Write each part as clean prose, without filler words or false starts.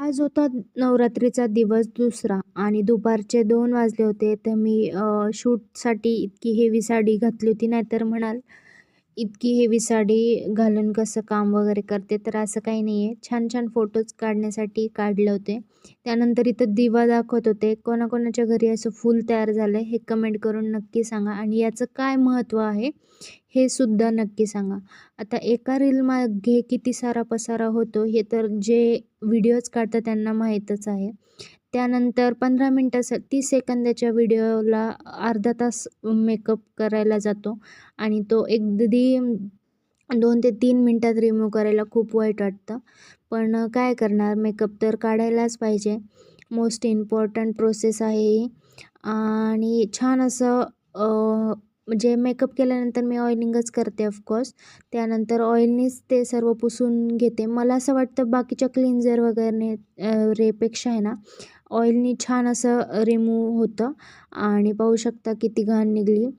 आज होता नवरात्रीचा दिवस दुसरा आणि दुपारचे 2 वाजले होते. तर मी शूटसाठी इतकी हेवी साडी घातली होती. नाहीतर म्हणाल, इतकी हेवी साडी घालून कसं काम वगैरे करते, तर असं काही नाही आहे. छान-छान फोटोज काढण्यासाठी काढले होते. त्यानंतर इथं दिवा दाखवत होते. कोणाकोणाच्या घरी असं फूल तयार झालं हे कमेंट करून नक्की सांगा आणि याचं काय महत्त्व आहे, हे सुद्धा नक्की सांगा. आता एका रीलमागे किती सारा पसारा होतो, हे तर जे व्हिडिओज काढतात त्यांना माहीतच आहे. त्यानंतर 15 मिनिटाचा 30 सेकंदाच्या व्हिडिओला अर्धा तास मेकअप करायला जातो आणि तो अगदी 2 ते 3 मिनिटात रिमूव्ह करायला खूप वाईट वाटतं. पण काय करणार, मेकअप तर काढायलाच पाहिजे. मोस्ट इम्पॉर्टंट प्रोसेस आहे ही. आणि छान असं म्हणजे मेकअप केल्यानंतर मी ऑइलिंगच करते ऑफकोर्स. त्यानंतर ऑइलनीच ते सर्व पुसून घेते. मला असं वाटतं बाकीच्या क्लिन्झर वगैरे रेपेक्षा आहे ना, ऑइलनी छान असं रिमूव्ह होतं आणि पाहू शकता किती घाण निघाली.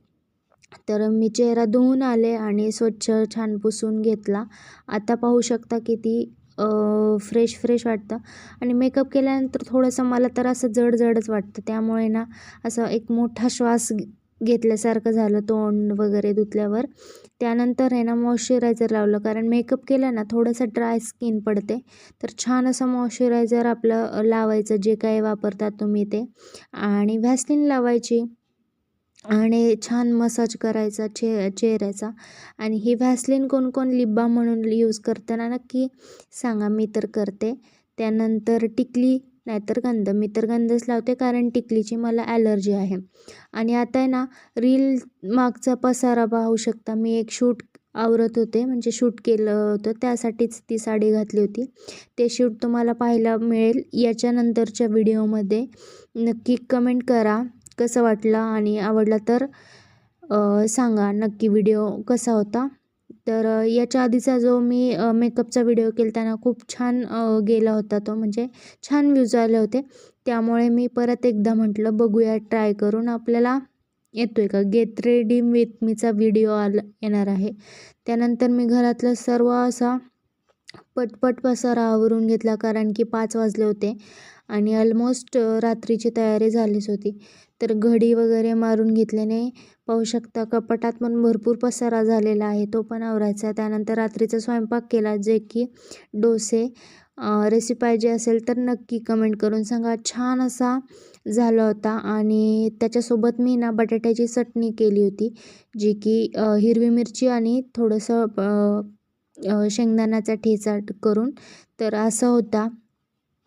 तर मी चेहरा धुवून आले आणि स्वच्छ छान पुसून घेतला. आता पाहू शकता किती फ्रेश वाटतं आणि मेकअप केल्यानंतर थोडंसं मला तर असं जड-जडच वाटतं. त्यामुळे ना असं एक मोठा श्वास घेतल्यासारखं झालं तोंड वगैरे धुतल्यावर. त्यानंतर आहे ना मॉइश्चरायझर लावलं, कारण मेकअप केला ना थोडंसं ड्राय स्किन पडते. तर छान असं मॉइश्चरायझर आपलं लावायचं, जे काही वापरतात तुम्ही ते, आणि व्हॅसलीन लावायची आणि छान मसाज करायचा चेहऱ्याचा. आणि ही व्हॅसलीन कोण लिप बाम म्हणून यूज करतं ना, नक्की सांगा. मी तर करते. त्यानंतर टिकली नाहीतर गंध. मी तर गंधच लावते, कारण टिकलीची मला ॲलर्जी आहे. आणि आता आहे ना, रील मागचा पसारा पाहू शकता. मी एक शूट आवरत होते, म्हणजे शूट केलं होतं, त्यासाठीच ती साडी घातली होती. ते शूट तुम्हाला पाहायला मिळेल याच्यानंतरच्या व्हिडिओमध्ये. नक्की कमेंट करा कसं वाटलं आणि आवडला तर सांगा नक्की व्हिडिओ कसा होता. तर याच्या आधीचा जो मी मेकअपचा व्हिडिओ केला खूप छान गेला होता तो, म्हणजे छान व्ह्यूज आले होते. त्यामुळे मी परत एकदा म्हटलं बघूया ट्राय करून आपल्याला येतोय का. गेट रेडी विथ मीचा व्हिडिओ येणार आहे. त्यानंतर मी घरातलं सर्व असा पटपट पसारा आवरून घेतला, कारण की 5 वाजले होते आणि ऑलमोस्ट रात्रीची तयारी झालीच होती. तर घडी वगैरे मारून घेतल्याने पाहू शकता कपाटात पण भरपूर पसारा झालेला आहे, तो पण आवरायचा. त्यानंतर रात्रीचा स्वयंपाक केला, जे की डोसे. रेसिपी पाहिजे असेल तर नक्की कमेंट करून सांगा. छान असा झाला होता आणि त्याच्यासोबत मी ना बटाट्याची चटणी केली होती, जी की हिरवी मिरची आणि थोडंसं शेंगदाण्याचा ठेचा करून. तर असं होता.